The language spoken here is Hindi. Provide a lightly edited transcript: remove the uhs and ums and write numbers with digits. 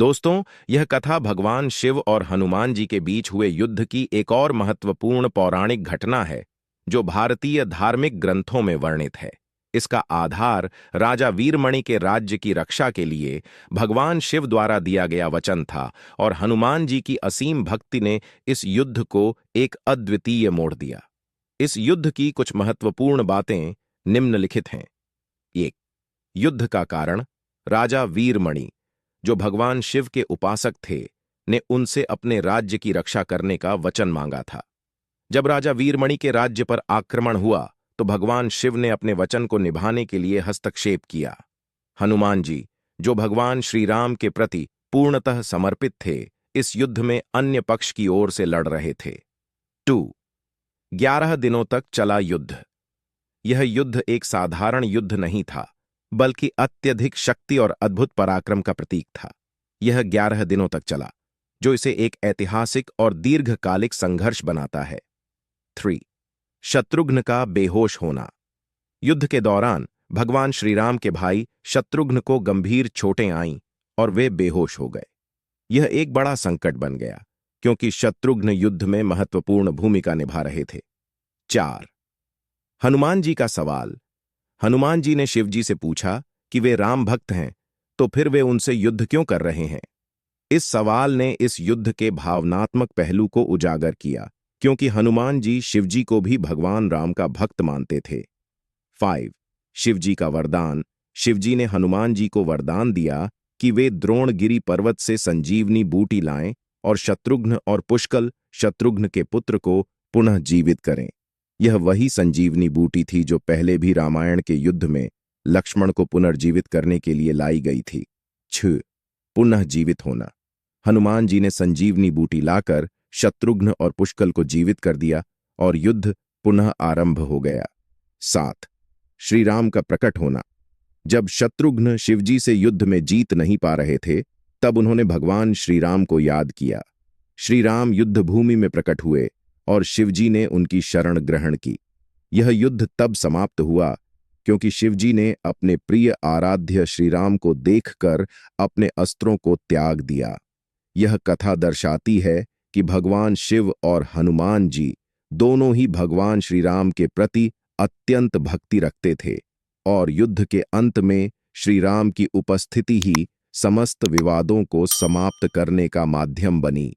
दोस्तों, यह कथा भगवान शिव और हनुमान जी के बीच हुए युद्ध की एक और महत्वपूर्ण पौराणिक घटना है, जो भारतीय धार्मिक ग्रंथों में वर्णित है। इसका आधार राजा वीरमणि के राज्य की रक्षा के लिए भगवान शिव द्वारा दिया गया वचन था और हनुमान जी की असीम भक्ति ने इस युद्ध को एक अद्वितीय मोड़ दिया। इस युद्ध की कुछ महत्वपूर्ण बातें निम्नलिखित हैं। 1. युद्ध का कारण। राजा वीरमणि, जो भगवान शिव के उपासक थे, ने उनसे अपने राज्य की रक्षा करने का वचन मांगा था। जब राजा वीरमणि के राज्य पर आक्रमण हुआ तो भगवान शिव ने अपने वचन को निभाने के लिए हस्तक्षेप किया। हनुमान जी, जो भगवान श्री राम के प्रति पूर्णतः समर्पित थे, इस युद्ध में अन्य पक्ष की ओर से लड़ रहे थे। 2. 11 दिनों तक चला युद्ध। यह युद्ध एक साधारण युद्ध नहीं था, बल्कि अत्यधिक शक्ति और अद्भुत पराक्रम का प्रतीक था। यह 11 दिनों तक चला, जो इसे एक ऐतिहासिक और दीर्घकालिक संघर्ष बनाता है। 3. शत्रुघ्न का बेहोश होना। युद्ध के दौरान भगवान श्री राम के भाई शत्रुघ्न को गंभीर चोटें आईं और वे बेहोश हो गए। यह एक बड़ा संकट बन गया, क्योंकि शत्रुघ्न युद्ध में महत्वपूर्ण भूमिका निभा रहे थे। 4. हनुमान जी का सवाल। हनुमान जी ने शिवजी से पूछा कि वे राम भक्त हैं, तो फिर वे उनसे युद्ध क्यों कर रहे हैं? इस सवाल ने इस युद्ध के भावनात्मक पहलू को उजागर किया, क्योंकि हनुमान जी शिवजी को भी भगवान राम का भक्त मानते थे। 5. शिवजी का वरदान। शिवजी ने हनुमान जी को वरदान दिया कि वे द्रोणगिरि पर्वत से संजीवनी बूटी लाएं और शत्रुघ्न और पुष्कल, शत्रुघ्न के पुत्र, को पुनः जीवित करें। यह वही संजीवनी बूटी थी जो पहले भी रामायण के युद्ध में लक्ष्मण को पुनर्जीवित करने के लिए लाई गई थी। 6. पुनः जीवित होना। हनुमान जी ने संजीवनी बूटी लाकर शत्रुघ्न और पुष्कल को जीवित कर दिया और युद्ध पुनः आरंभ हो गया। 7. श्री राम का प्रकट होना। जब शत्रुघ्न शिवजी से युद्ध में जीत नहीं पा रहे थे, तब उन्होंने भगवान श्री राम को याद किया। श्री राम युद्ध भूमि में प्रकट हुए और शिवजी ने उनकी शरण ग्रहण की। यह युद्ध तब समाप्त हुआ क्योंकि शिवजी ने अपने प्रिय आराध्य श्री राम को देखकर अपने अस्त्रों को त्याग दिया। यह कथा दर्शाती है कि भगवान शिव और हनुमान जी दोनों ही भगवान श्री राम के प्रति अत्यंत भक्ति रखते थे और युद्ध के अंत में श्री राम की उपस्थिति ही समस्त विवादों को समाप्त करने का माध्यम बनी।